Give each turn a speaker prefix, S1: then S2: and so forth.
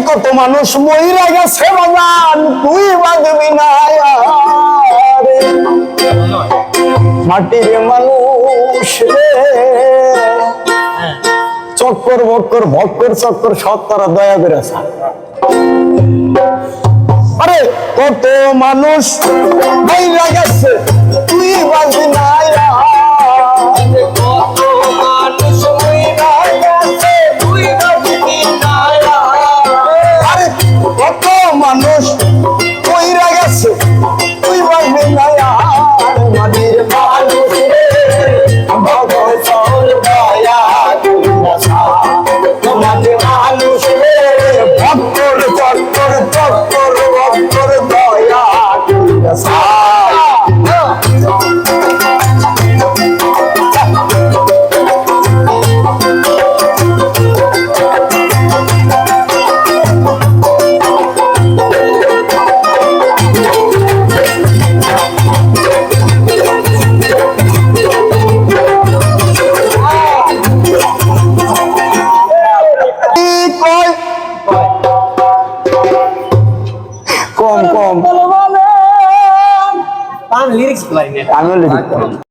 S1: কত মানুষ মইরা গেছে বাগান তুই বাঁধবি না মাটির মানুষ রে চক্কর বক্কর ভক্কর চক্কর সব তারা দয়া করে আরে কত মানুষ মইরা গেছে তুই বাঁধবি না মানুষ কইরা গেছে তুই বলবি না মাটির মানুষ মাটির মানুষ ভক্তর চক্কর চক্কর ভক্তর দয়া
S2: লিরিক্স
S1: আমিও লিরিক্স